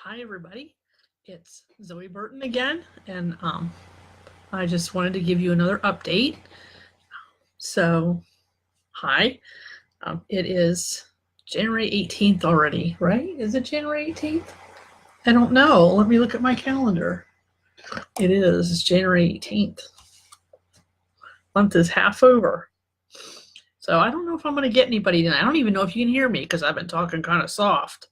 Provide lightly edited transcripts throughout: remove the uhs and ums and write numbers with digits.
Hi everybody, it's Zoe Burton again, and I just wanted to give you another update. So, hi, it is January 18th already, right? Is it January 18th? I don't know. Let me look at my calendar. It is. It's January 18th. Month is half over. So I don't know if I'm going to get anybody tonight. I don't even know if you can hear me because I've been talking kind of soft.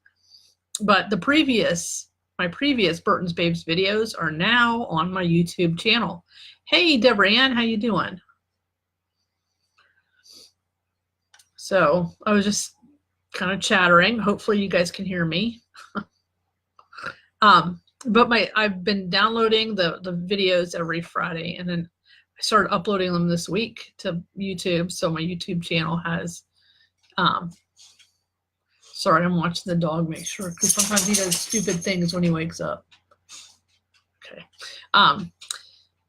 But my previous Burton's Babes videos are now on my YouTube channel. Hey, Deborah Ann, how you doing? So I was just kind of chattering. Hopefully you guys can hear me. But I've been downloading the videos every Friday, and then I started uploading them this week to YouTube. So my YouTube channel has sorry, I'm watching the dog make sure, because sometimes he does stupid things when he wakes up. Okay.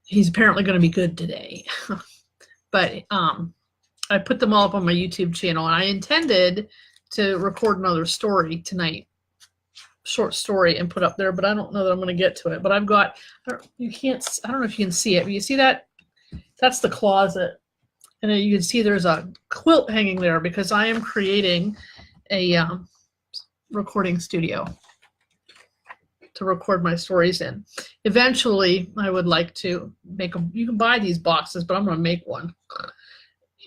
He's apparently going to be good today. But I put them all up on my YouTube channel, and I intended to record another story tonight, short story, and put up there, but I don't know that I'm going to get to it. But I've got, I don't know if you can see it, but you see that? That's the closet. And then you can see there's a quilt hanging there because I am creating a recording studio to record my stories in. Eventually, I would like to make them. You can buy these boxes, but I'm going to make one.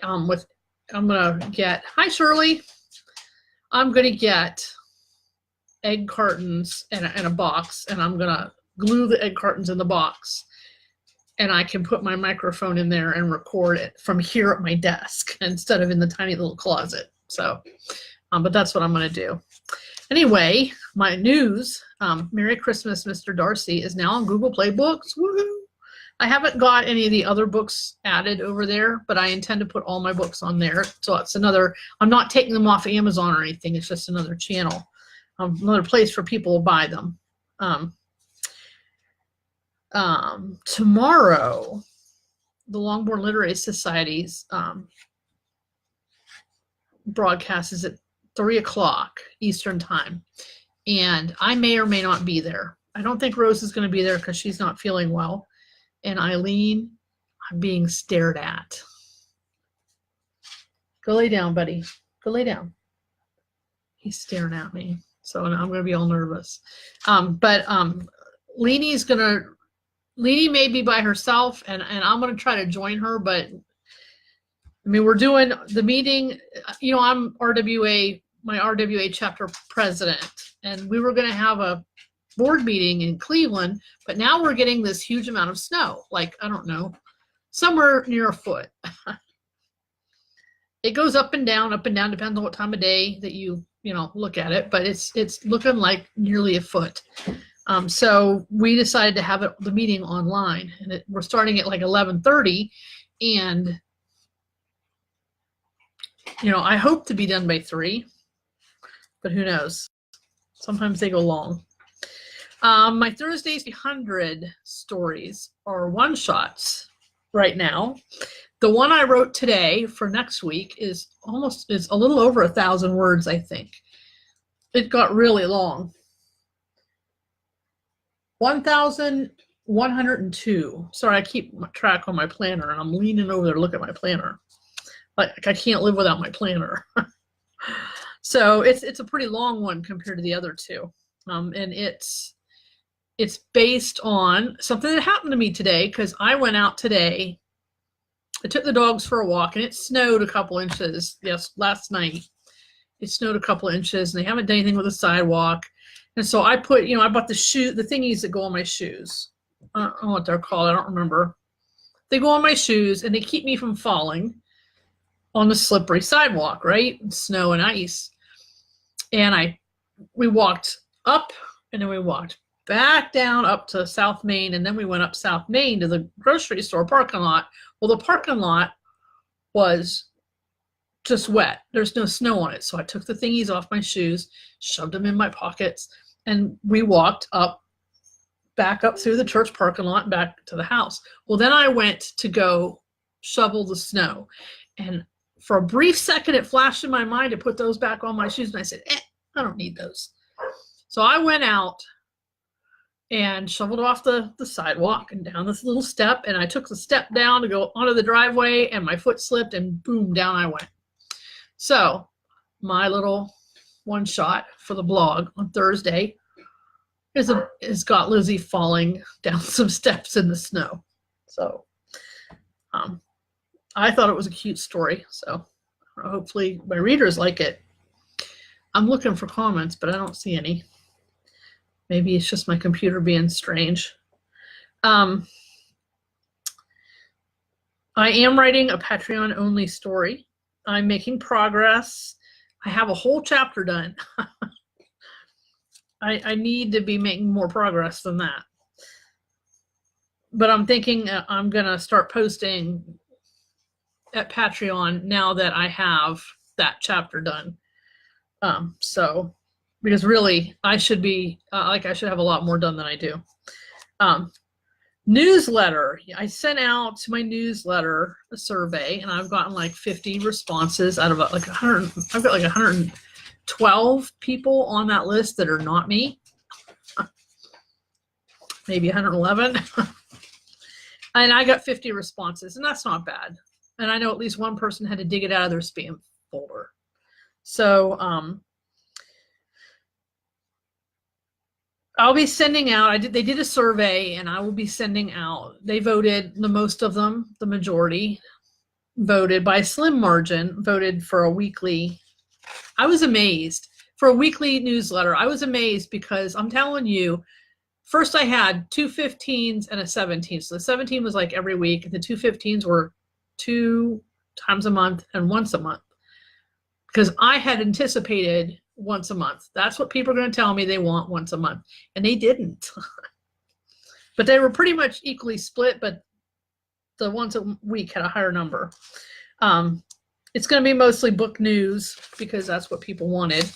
I'm going to get, hi Shirley, I'm going to get egg cartons in a box, and I'm going to glue the egg cartons in the box, and I can put my microphone in there and record it from here at my desk instead of in the tiny little closet. So, but that's what I'm going to do. Anyway, my news, Merry Christmas, Mr. Darcy, is now on Google Play Books. Woohoo! I haven't got any of the other books added over there, but I intend to put all my books on there. So it's another, I'm not taking them off Amazon or anything. It's just another channel, another place for people to buy them. Tomorrow, the Longbourn Literary Society's broadcast is at 3 o'clock Eastern time, and I may or may not be there. I don't think Rose is going to be there because she's not feeling well, and Eileen, I'm being stared at. Go lay down, buddy. Go lay down. He's staring at me, so I'm going to be all nervous. Leanie may be by herself, and I'm going to try to join her, but I mean, we're doing the meeting, you know, I'm my RWA chapter president, and we were going to have a board meeting in Cleveland, but now we're getting this huge amount of snow, like, I don't know, somewhere near a foot. It goes up and down, depends on what time of day that you look at it, but it's looking like nearly a foot. So we decided to have the meeting online, and we're starting at like 11:30, and I hope to be done by 3, but who knows? Sometimes they go long. My Thursday's 300 stories are one-shots right now. The one I wrote today for next week is a little over 1,000 words, I think. It got really long. 1,102. Sorry, I keep track on my planner, and I'm leaning over there to look at my planner. Like, I can't live without my planner. So it's a pretty long one compared to the other two. And it's based on something that happened to me today, because I went out today. I took the dogs for a walk, and it snowed a couple inches. Yes, last night. It snowed a couple inches, and they haven't done anything with the sidewalk. And so I bought the thingies that go on my shoes. I don't know what they're called. I don't remember. They go on my shoes, and they keep me from falling on the slippery sidewalk, right? Snow and ice. And we walked up, and then we walked back down up to South Main, and then we went up South Main to the grocery store parking lot. Well, the parking lot was just wet. There's no snow on it. So I took the thingies off my shoes, shoved them in my pockets, and we walked back up through the church parking lot and back to the house. Well, then I went to go shovel the snow, and for a brief second, it flashed in my mind to put those back on my shoes, and I said, I don't need those. So I went out and shoveled off the sidewalk and down this little step. And I took the step down to go onto the driveway, and my foot slipped, and boom, down I went. So my little one shot for the blog on Thursday is got Lizzie falling down some steps in the snow. So I thought it was a cute story. So hopefully my readers like it. I'm looking for comments, but I don't see any. Maybe it's just my computer being strange. I am writing a Patreon only story. I'm making progress. I have a whole chapter done. I need to be making more progress than that. But I'm thinking I'm going to start posting at Patreon now that I have that chapter done. So, because really I should be, I should have a lot more done than I do. Newsletter. I sent out to my newsletter a survey, and I've gotten like 50 responses out of like 100. I've got like 112 people on that list that are not me. Maybe 111. And I got 50 responses, and that's not bad. And I know at least one person had to dig it out of their spam folder. So I'll be sending out, they did a survey, and I will be sending out, they voted, the most of them, the majority, voted by a slim margin, voted for a weekly. I was amazed. For a weekly newsletter, I was amazed because I'm telling you, first I had 2 15s and a 17. So the 17 was like every week, and the 2 15s were 2 times a month and once a month. Because I had anticipated once a month. That's what people are going to tell me they want, once a month. And they didn't. But they were pretty much equally split, but the once a week had a higher number. It's going to be mostly book news because that's what people wanted.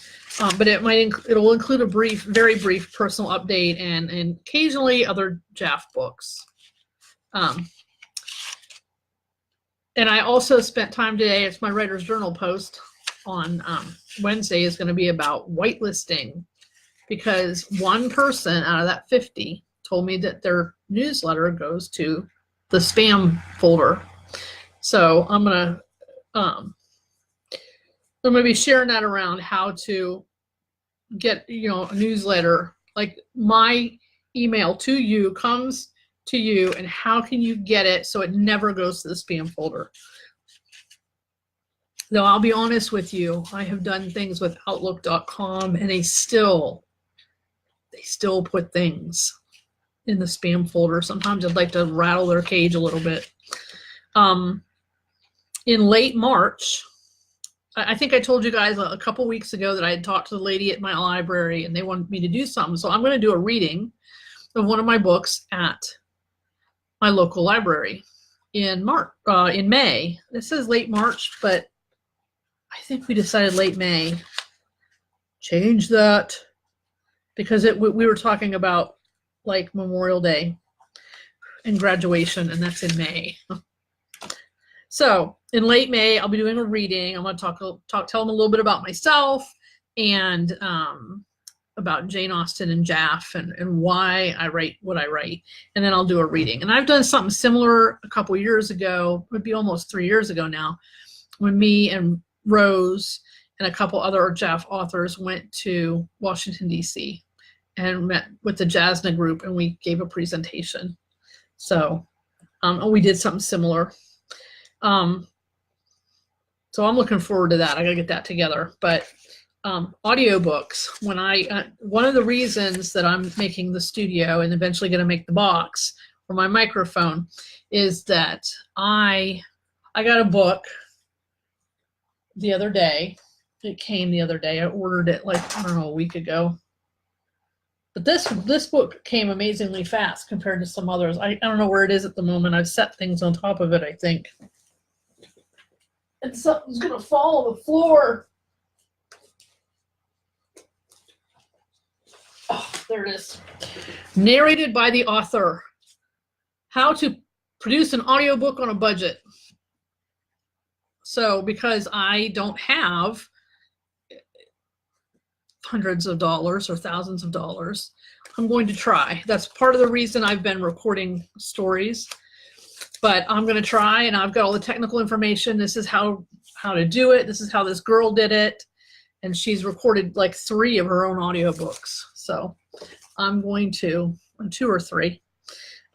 But it'll include a very brief personal update and occasionally other Jaff books. And I also spent time today, it's my Writer's Journal post on Wednesday is going to be about whitelisting, because one person out of that 50 told me that their newsletter goes to the spam folder. So I'm going to be sharing that around, how to get, a newsletter, like my email to you comes to you, and how can you get it so it never goes to the spam folder. Though I'll be honest with you, I have done things with Outlook.com, and they still put things in the spam folder. Sometimes I'd like to rattle their cage a little bit. In late March, I think I told you guys a couple weeks ago that I had talked to the lady at my library, and they wanted me to do something. So I'm going to do a reading of one of my books at my local library in May. It says late March, but I think we decided late May. Change that, because we were talking about like Memorial Day and graduation, and that's in May. So in late May, I'll be doing a reading. I'm going to tell them a little bit about myself and about Jane Austen and Jaff and why I write what I write. And then I'll do a reading. And I've done something similar a couple years ago, it would be almost 3 years ago now, when me and Rose and a couple other Jaff authors went to Washington, D.C. and met with the Jasna group, and we gave a presentation. So we did something similar. So I'm looking forward to that. I got to get that together. But audiobooks, one of the reasons that I'm making the studio and eventually going to make the box for my microphone is that I got a book the other day. It came the other day. I ordered it like, I don't know, a week ago. But this book came amazingly fast compared to some others. I don't know where it is at the moment. I've set things on top of it, I think. And something's going to fall on the floor. Oh, there it is. Narrated by the author. How to produce an audiobook on a budget. So because I don't have hundreds of dollars or thousands of dollars. I'm going to try. That's part of the reason I've been recording stories. But I'm going to try, and I've got all the technical information. This is how to do it. This is how this girl did it. And she's recorded like 3 of her own audiobooks. So I'm going to, 2 or 3,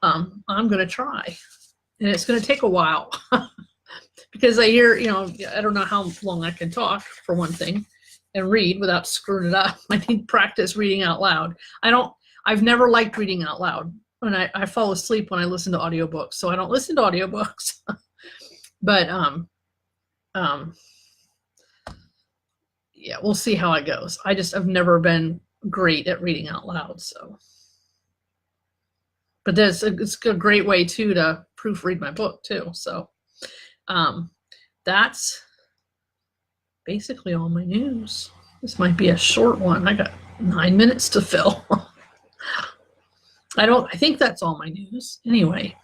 I'm going to try. And it's going to take a while because I hear, I don't know how long I can talk, for one thing, and read without screwing it up. I need practice reading out loud. I've never liked reading out loud. When I fall asleep when I listen to audiobooks, so I don't listen to audiobooks. But yeah, we'll see how it goes. I've never been great at reading out loud, so. But it's a great way too to proofread my book too. So that's basically all my news. This might be a short one. I got 9 minutes to fill. I think that's all my news anyway.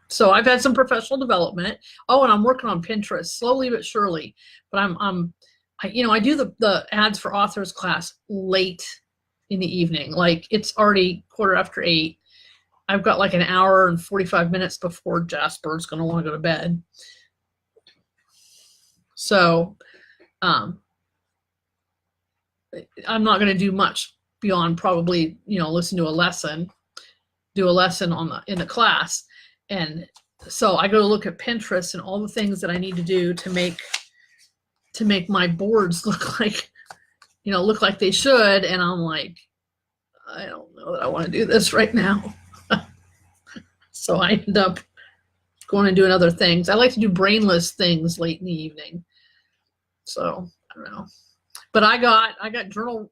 So I've had some professional development. Oh, and I'm working on Pinterest slowly but surely. But I do the ads for authors class late in the evening. Like it's already 8:15. I've got like an hour and 45 minutes before Jasper's going to want to go to bed. So I'm not going to do much beyond probably, listen to a lesson, do a lesson in the class. And so I go to look at Pinterest and all the things that I need to do to make my boards look like they should. And I'm like, I don't know that I want to do this right now. So I end up going and doing other things. I like to do brainless things late in the evening. So I don't know. But I got journal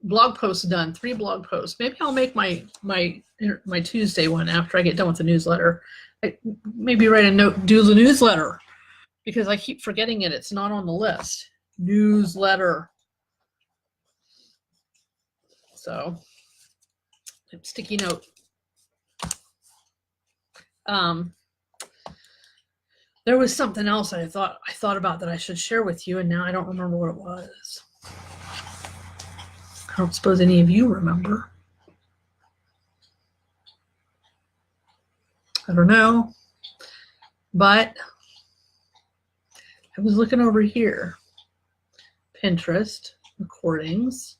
blog posts done, 3 blog posts. Maybe I'll make my Tuesday one after I get done with the newsletter. Maybe write a note, do the newsletter, because I keep forgetting it. It's not on the list. Newsletter. So sticky note. There was something else I thought about that I should share with you, and now I don't remember what it was. I don't suppose any of you remember. I don't know. But I was looking over here. Pinterest, recordings,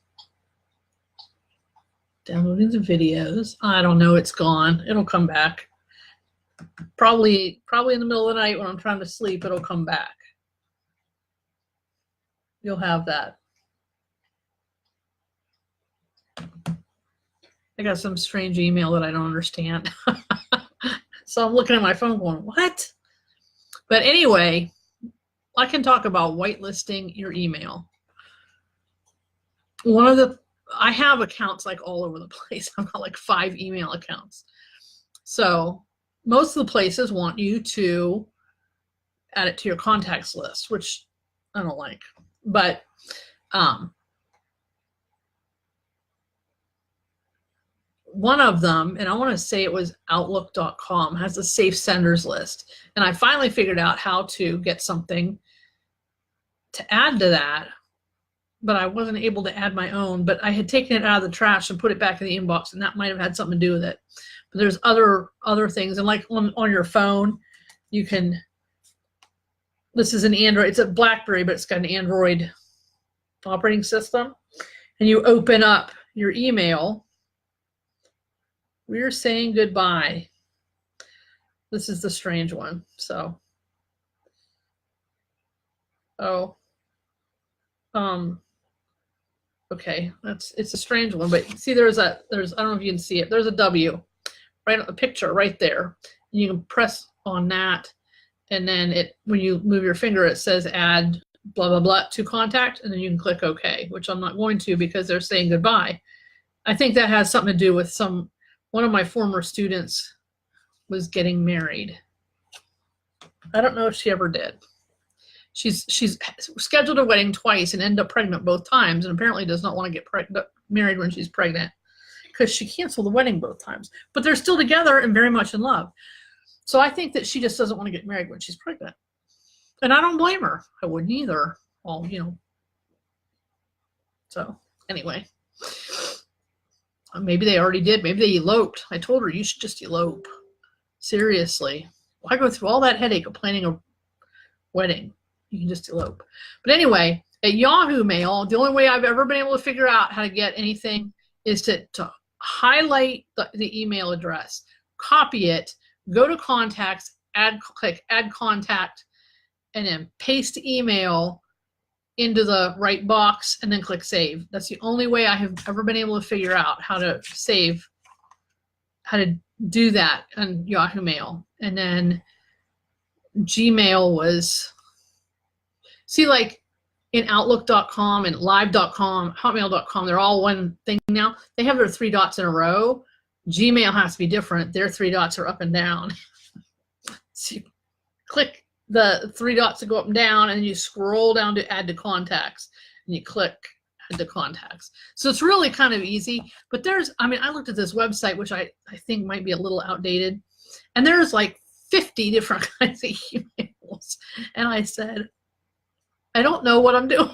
downloading the videos. I don't know, it's gone. It'll come back. Probably in the middle of the night when I'm trying to sleep, it'll come back. You'll have that. I got some strange email that I don't understand. So I'm looking at my phone going, what? But anyway, I can talk about whitelisting your email. I have accounts like all over the place. I've got like 5 email accounts. So most of the places want you to add it to your contacts list, which I don't like. But one of them, and I want to say it was Outlook.com, has a safe senders list. And I finally figured out how to get something to add to that, but I wasn't able to add my own. But I had taken it out of the trash and put it back in the inbox, and that might have had something to do with it. But there's other things, and like on your phone, you can. This is an Android. It's a BlackBerry, but it's got an Android operating system, and you open up your email. We're saying goodbye. This is the strange one. So, okay, it's a strange one, but see, there's I don't know if you can see it. There's a W right on the picture right there. You can press on that, and then when you move your finger, it says add blah blah blah to contact, and then you can click OK, which I'm not going to because they're saying goodbye. I think that has something to do with one of my former students was getting married. I don't know if she ever did. She's scheduled a wedding twice and ended up pregnant both times, and apparently does not want to get married when she's pregnant because she canceled the wedding both times. But they're still together and very much in love. So I think that she just doesn't want to get married when she's pregnant. And I don't blame her. I wouldn't either. all, you know. So anyway, maybe they already did. Maybe they eloped. I told her you should just elope. Seriously. Why go through all that headache of planning a wedding? You can just elope. But anyway, at Yahoo Mail, the only way I've ever been able to figure out how to get anything is to highlight the email address, copy it, go to contacts, click add contact, and then paste email into the right box and then click save. That's the only way I have ever been able to figure out how to save, how to do that on Yahoo Mail. And then Gmail was, see, like in Outlook.com and Live.com, Hotmail.com, they're all one thing now. They have their 3 dots in a row. Gmail has to be different. Their 3 dots are up and down. So you click the 3 dots to go up and down, and you scroll down to add to contacts, and you click add to contacts. So it's really kind of easy. But there's, I mean, I looked at this website, which I think might be a little outdated, and there's like 50 different kinds of emails. And I said, I don't know what I'm doing.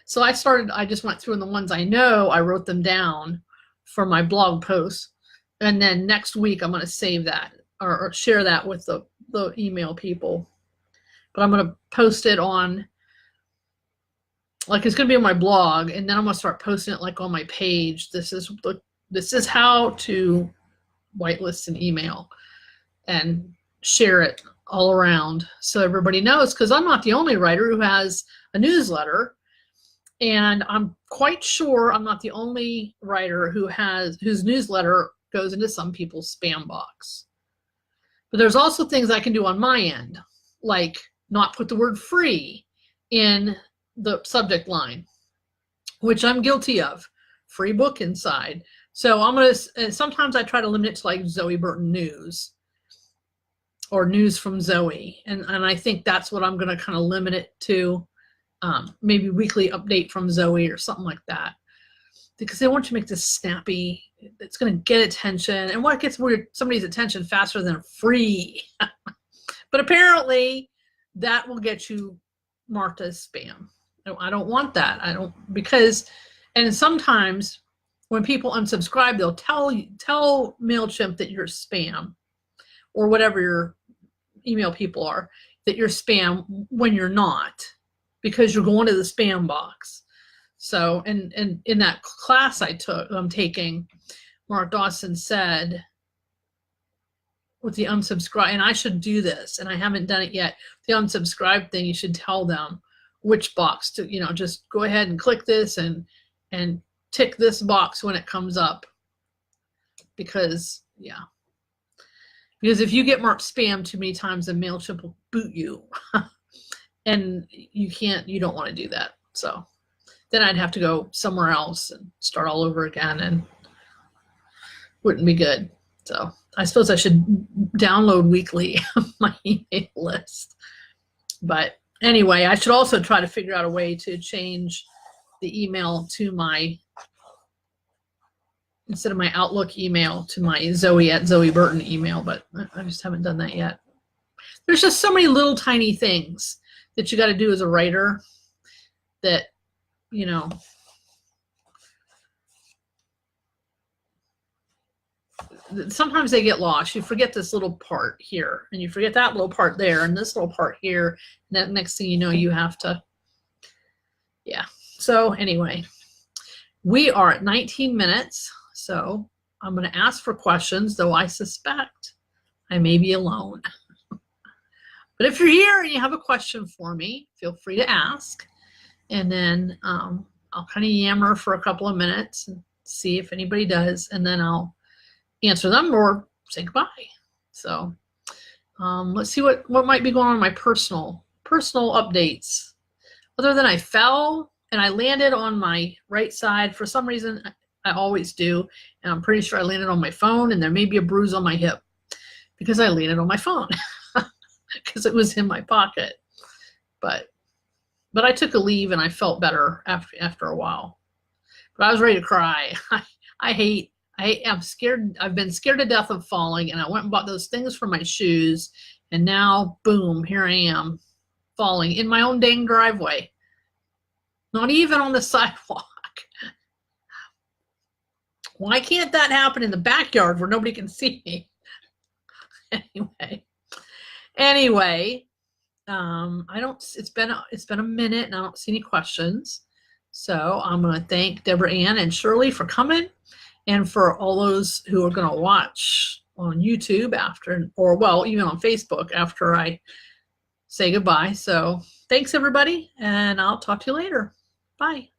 So I just went through, and the ones I know, I wrote them down for my blog posts. And then next week, I'm going to save that or share that with the email people. But I'm going to post it on, like, it's going to be on my blog, and then I'm going to start posting it like on my page. This is how to whitelist an email and share it all around so everybody knows, because I'm not the only writer who has a newsletter, and I'm quite sure I'm not the only writer whose newsletter goes into some people's spam box. But there's also things I can do on my end, like not put the word free in the subject line, which I'm guilty of. Free book inside. So I'm going to, sometimes I try to limit it to like Zoe Burton news or news from Zoe. And I think that's what I'm going to kind of limit it to. Maybe weekly update from Zoe or something like that. Because they want you to make this snappy, it's going to get attention. And what gets somebody's attention faster than free? But apparently that will get you marked as spam. No, I don't want that. And sometimes when people unsubscribe, they'll tell MailChimp that you're spam, or whatever your email people are, that you're spam when you're not, because you're going to the spam box. So, and in that class I'm taking, Mark Dawson said with the unsubscribe, and I should do this, and I haven't done it yet, the unsubscribe thing, you should tell them which box to, just go ahead and click this and tick this box when it comes up. Because if you get marked spam too many times, then MailChimp will boot you. And you don't want to do that. So then I'd have to go somewhere else and start all over again, and wouldn't be good. So I suppose I should download weekly my email list. But anyway, I should also try to figure out a way to change the email to instead of my Outlook email to my Zoe Burton email, but I just haven't done that yet. There's just so many little tiny things that you got to do as a writer that, sometimes they get lost. You forget this little part here, and you forget that little part there, and this little part here, and then next thing you know, you have to, So anyway, we are at 19 minutes, so I'm going to ask for questions, though I suspect I may be alone. But if you're here and you have a question for me, feel free to ask, and then I'll kind of yammer for a couple of minutes and see if anybody does, and then I'll answer them or say goodbye. So let's see what might be going on in my personal updates. Other than I fell and I landed on my right side. For some reason, I always do, and I'm pretty sure I landed on my phone, and there may be a bruise on my hip because I landed on my phone because it was in my pocket. But I took a leave, and I felt better after a while. But I was ready to cry. I'm scared. I've been scared to death of falling, and I went and bought those things for my shoes, and now, boom, here I am falling in my own dang driveway. Not even on the sidewalk. Why can't that happen in the backyard where nobody can see me? Anyway, I don't. It's been a minute, and I don't see any questions. So I'm going to thank Deborah Ann and Shirley for coming, and for all those who are going to watch on YouTube after, or well, even on Facebook after I say goodbye. So thanks everybody, and I'll talk to you later. Bye.